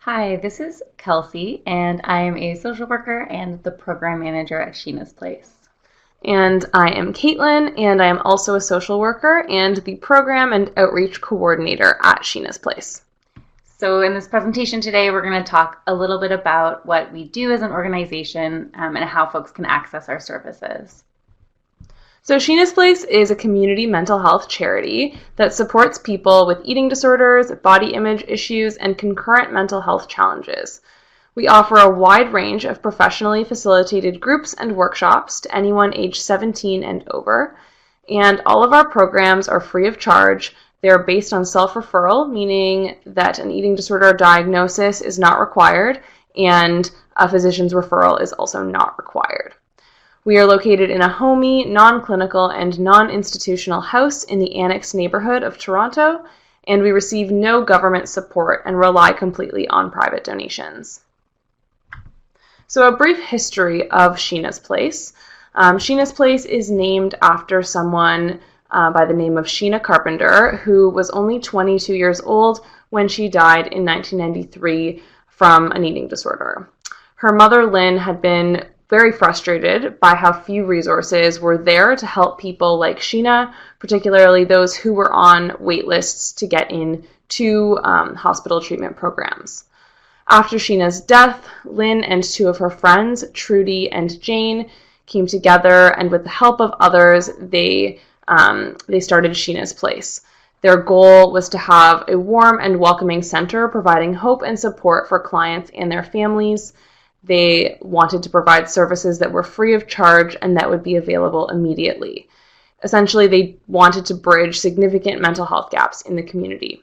Hi, this is Kelsey, and I am a social worker and the program manager at Sheena's Place. And I am Caitlin, and I am also a social worker and the program and outreach coordinator at Sheena's Place. So in this presentation today, we're going to talk a little bit about what we do as an organization and how folks can access our services. So Sheena's Place is a community mental health charity that supports people with eating disorders, body image issues, and concurrent mental health challenges. We offer a wide range of professionally facilitated groups and workshops to anyone age 17 and over, and all of our programs are free of charge. They're based on self-referral, meaning that an eating disorder diagnosis is not required, and a physician's referral is also not required. We are located in a homey, non-clinical, and non-institutional house in the Annex neighborhood of Toronto, and we receive no government support and rely completely on private donations. So a brief history of Sheena's Place. Sheena's Place is named after someone by the name of Sheena Carpenter, who was only 22 years old when she died in 1993 from an eating disorder. Her mother, Lynn, had been very frustrated by how few resources were there to help people like Sheena, particularly those who were on wait lists to get into hospital treatment programs. After Sheena's death, Lynn and two of her friends, Trudy and Jane, came together, and with the help of others, they started Sheena's Place. Their goal was to have a warm and welcoming center providing hope and support for clients and their families. They wanted to provide services that were free of charge and that would be available immediately. Essentially, they wanted to bridge significant mental health gaps in the community.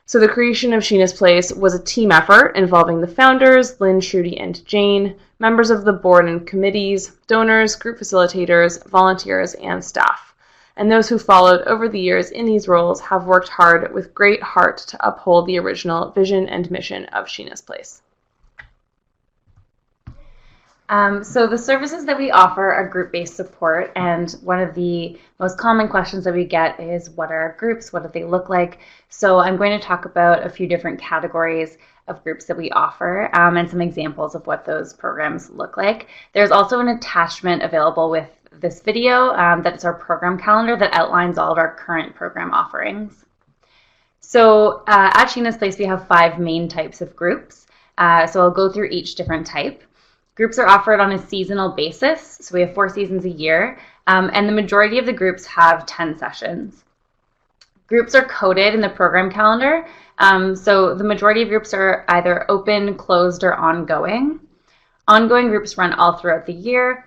So the creation of Sheena's Place was a team effort involving the founders, Lynn, Trudy, and Jane, members of the board and committees, donors, group facilitators, volunteers, and staff. And those who followed over the years in these roles have worked hard with great heart to uphold the original vision and mission of Sheena's Place. So the services that we offer are group-based support, and one of the most common questions that we get is, what are groups? What do they look like? So I'm going to talk about a few different categories of groups that we offer and some examples of what those programs look like. There's also an attachment available with this video that's our program calendar that outlines all of our current program offerings. So at Sheena's Place, we have 5 main types of groups. So I'll go through each different type. Groups are offered on a seasonal basis, so we have 4 seasons a year, and the majority of the groups have 10 sessions. Groups are coded in the program calendar, so the majority of groups are either open, closed, or ongoing. Ongoing groups run all throughout the year.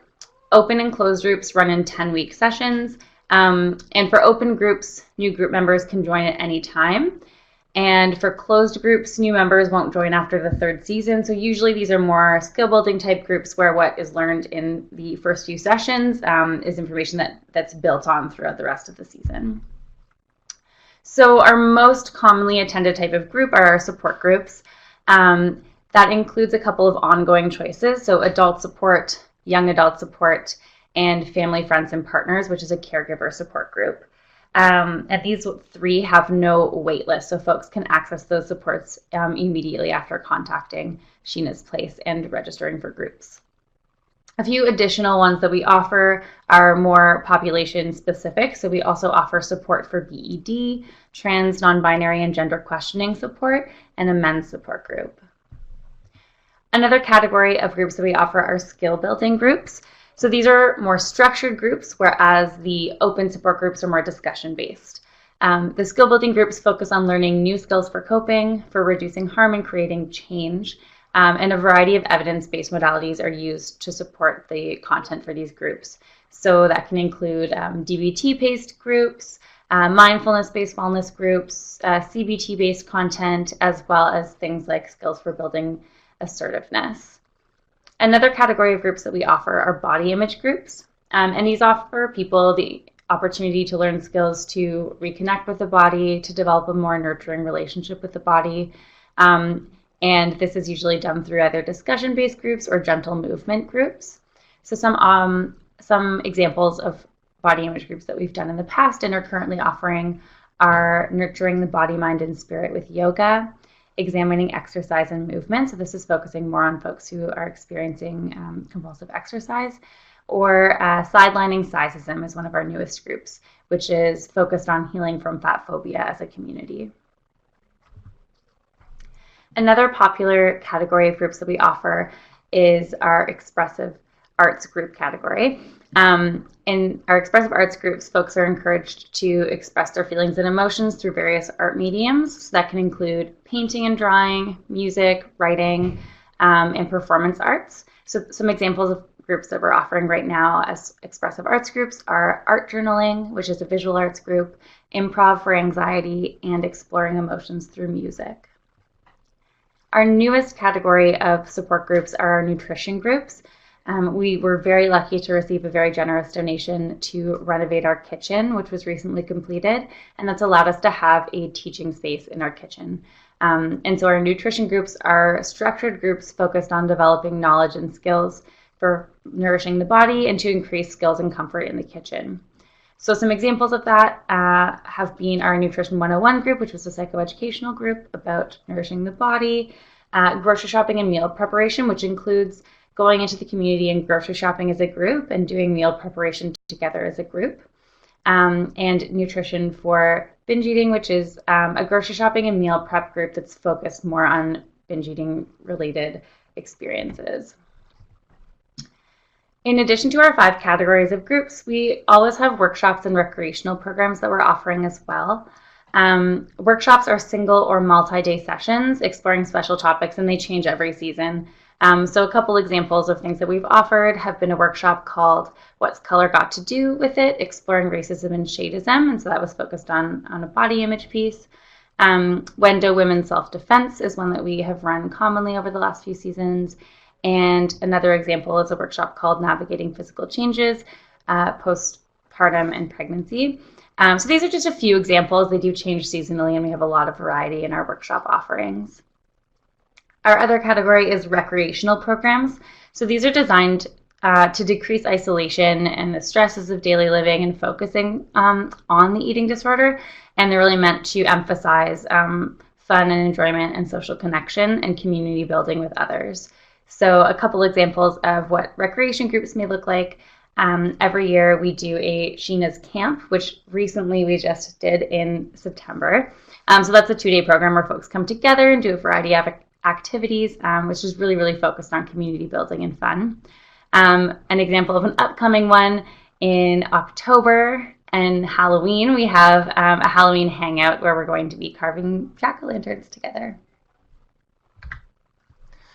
Open and closed groups run in 10-week sessions, and for open groups, new group members can join at any time. And for closed groups, new members won't join after the 3rd season. So usually these are more skill building type groups where what is learned in the first few sessions is information that's built on throughout the rest of the season. So our most commonly attended type of group are our support groups. That includes a couple of ongoing choices. So adult support, young adult support, and family, friends, and partners, which is a caregiver support group. And these 3 have no wait list, so folks can access those supports immediately after contacting Sheena's Place and registering for groups. A few additional ones that we offer are more population specific, so we also offer support for BED, trans, non-binary, and gender questioning support, and a men's support group. Another category of groups that we offer are skill building groups. So these are more structured groups, whereas the open support groups are more discussion-based. The skill building groups focus on learning new skills for coping, for reducing harm, and creating change. And a variety of evidence-based modalities are used to support the content for these groups. So that can include DBT-based groups, mindfulness-based wellness groups, CBT-based content, as well as things like skills for building assertiveness. Another category of groups that we offer are body image groups, and these offer people the opportunity to learn skills to reconnect with the body, to develop a more nurturing relationship with the body, and this is usually done through either discussion-based groups or gentle movement groups. So some examples of body image groups that we've done in the past and are currently offering are nurturing the body, mind, and spirit with yoga, examining exercise and movement. So this is focusing more on folks who are experiencing compulsive exercise. Or sidelining sizeism is one of our newest groups, which is focused on healing from fat phobia as a community. Another popular category of groups that we offer is our expressive arts group category. In our expressive arts groups, folks are encouraged to express their feelings and emotions through various art mediums. So that can include painting and drawing, music, writing, and performance arts. So some examples of groups that we're offering right now as expressive arts groups are art journaling, which is a visual arts group, improv for anxiety, and exploring emotions through music. Our newest category of support groups are our nutrition groups. We were very lucky to receive a very generous donation to renovate our kitchen, which was recently completed, and that's allowed us to have a teaching space in our kitchen. And so our nutrition groups are structured groups focused on developing knowledge and skills for nourishing the body and to increase skills and comfort in the kitchen. So some examples of that have been our Nutrition 101 group, which was a psychoeducational group about nourishing the body, grocery shopping and meal preparation, which includes going into the community and grocery shopping as a group and doing meal preparation together as a group, and Nutrition for Binge Eating, which is a grocery shopping and meal prep group that's focused more on binge eating related experiences. In addition to our 5 categories of groups, we always have workshops and recreational programs that we're offering as well. Workshops are single or multi-day sessions exploring special topics, and they change every season. So a couple examples of things that we've offered have been a workshop called What's Color Got to Do with It? Exploring Racism and Shadeism, and so that was focused on a body image piece. Wendo Women's Self-Defense is one that we have run commonly over the last few seasons. And another example is a workshop called Navigating Physical Changes, Postpartum and Pregnancy. So these are just a few examples. They do change seasonally, and we have a lot of variety in our workshop offerings. Our other category is recreational programs. So these are designed to decrease isolation and the stresses of daily living and focusing on the eating disorder. And they're really meant to emphasize fun and enjoyment and social connection and community building with others. So a couple examples of what recreation groups may look like. Every year we do a Sheena's Camp, which recently we just did in September. So that's a 2-day program where folks come together and do a variety of activities, which is really, really focused on community building and fun. An example of an upcoming one in October and Halloween, we have a Halloween hangout where we're going to be carving jack-o'-lanterns together.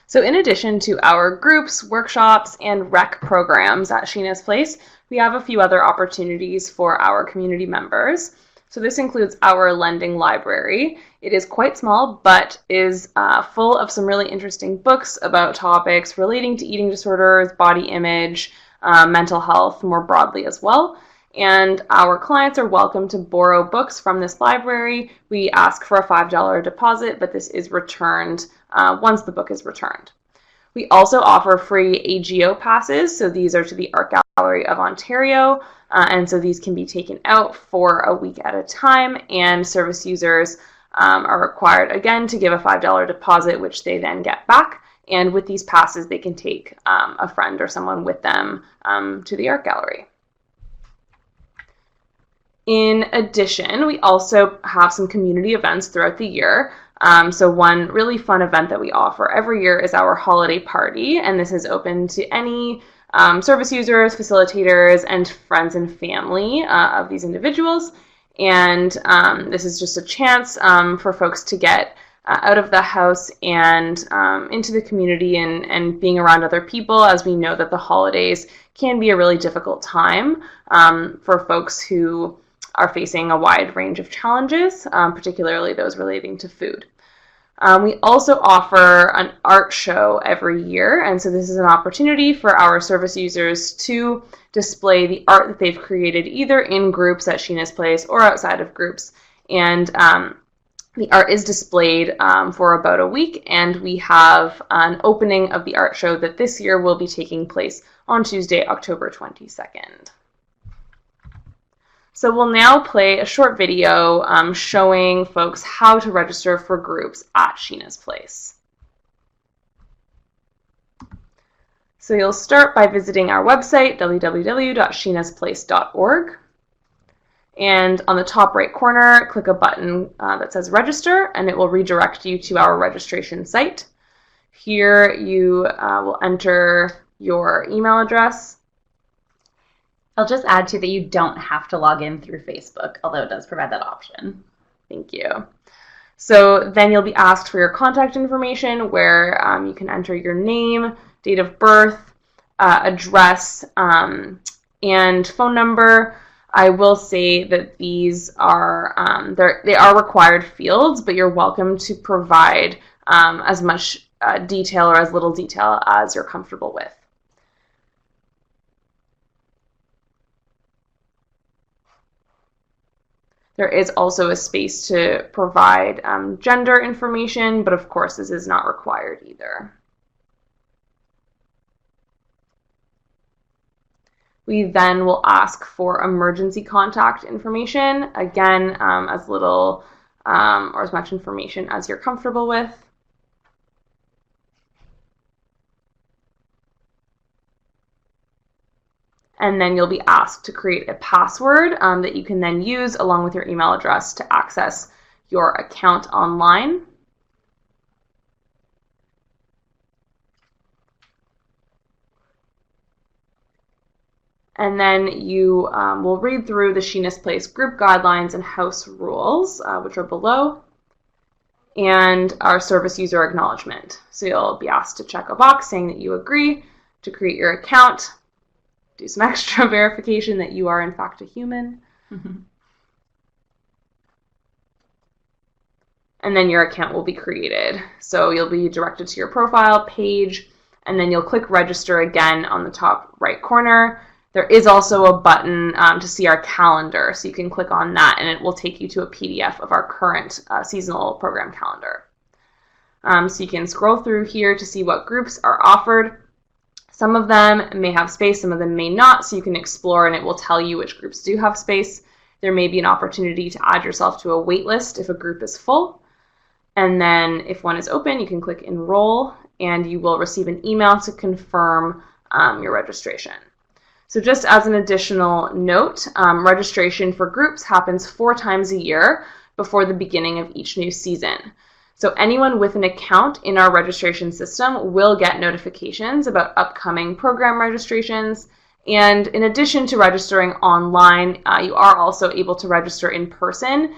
So in addition to our groups, workshops, and rec programs at Sheena's Place, we have a few other opportunities for our community members. So this includes our lending library. It is quite small, but is full of some really interesting books about topics relating to eating disorders, body image, mental health more broadly as well. And our clients are welcome to borrow books from this library. We ask for a $5 deposit, but this is returned once the book is returned. We also offer free AGO passes, so these are to the Art Gallery of Ontario, and so these can be taken out for a week at a time, and service users are required, again, to give a $5 deposit, which they then get back, and with these passes, they can take a friend or someone with them to the art gallery. In addition, we also have some community events throughout the year. So one really fun event that we offer every year is our holiday party, and this is open to any service users, facilitators, and friends and family of these individuals. And this is just a chance for folks to get out of the house and into the community and being around other people, as we know that the holidays can be a really difficult time for folks who are facing a wide range of challenges, particularly those relating to food. We also offer an art show every year, and so this is an opportunity for our service users to display the art that they've created either in groups at Sheena's Place or outside of groups. And the art is displayed for about a week, and we have an opening of the art show that this year will be taking place on Tuesday, October 22nd. So we'll now play a short video showing folks how to register for groups at Sheena's Place. So you'll start by visiting our website, www.sheenasplace.org. And on the top right corner, click a button that says register, and it will redirect you to our registration site. Here you will enter your email address. I'll just add to that you don't have to log in through Facebook, although it does provide that option. Thank you. So then you'll be asked for your contact information, where you can enter your name, date of birth, address, and phone number. I will say that these are they are required fields, but you're welcome to provide as much detail or as little detail as you're comfortable with. There is also a space to provide gender information, but of course this is not required either. We then will ask for emergency contact information, again, as little or as much information as you're comfortable with. And then you'll be asked to create a password that you can then use along with your email address to access your account online. And then you will read through the Sheena's Place group guidelines and house rules, which are below, and our service user acknowledgement. So you'll be asked to check a box saying that you agree to create your account, do some extra verification that you are in fact a human. And then your account will be created. So you'll be directed to your profile page, and then you'll click register again on the top right corner. There is also a button to see our calendar, so you can click on that and it will take you to a PDF of our current seasonal program calendar. So you can scroll through here to see what groups are offered. Some of them may have space, some of them may not, so you can explore and it will tell you which groups do have space. There may be an opportunity to add yourself to a wait list if a group is full. And then if one is open, you can click enroll and you will receive an email to confirm your registration. So just as an additional note, registration for groups happens 4 times a year before the beginning of each new season. So anyone with an account in our registration system will get notifications about upcoming program registrations. And in addition to registering online, you are also able to register in person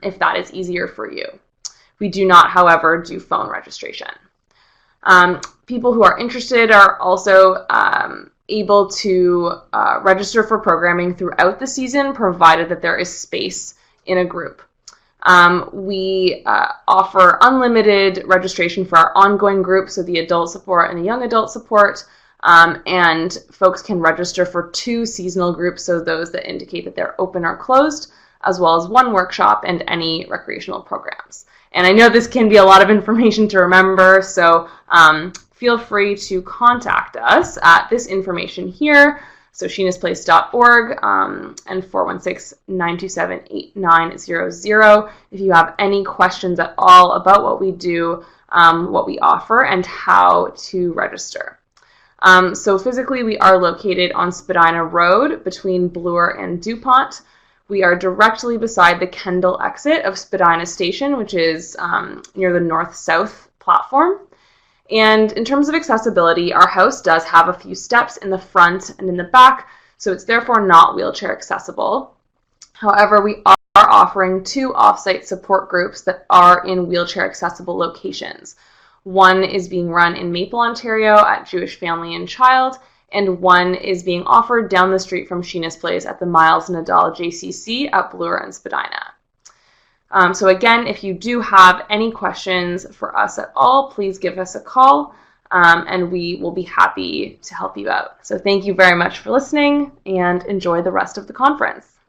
if that is easier for you. We do not, however, do phone registration. People who are interested are also able to register for programming throughout the season, provided that there is space in a group. We offer unlimited registration for our ongoing group, so the adult support and the young adult support, and folks can register for 2 seasonal groups, so those that indicate that they're open or closed, as well as 1 workshop and any recreational programs. And I know this can be a lot of information to remember, so feel free to contact us at this information here, so sheenasplace.org and 416-927-8900 if you have any questions at all about what we do, what we offer, and how to register. So physically, we are located on Spadina Road between Bloor and DuPont. We are directly beside the Kendall exit of Spadina Station, which is near the north-south platform. And in terms of accessibility, our house does have a few steps in the front and in the back, so it's therefore not wheelchair accessible. However, we are offering 2 off-site support groups that are in wheelchair accessible locations. One is being run in Maple, Ontario at Jewish Family and Child, and one is being offered down the street from Sheena's Place at the Miles Nadal JCC at Bloor and Spadina. So again, if you do have any questions for us at all, please give us a call and we will be happy to help you out. So thank you very much for listening and enjoy the rest of the conference.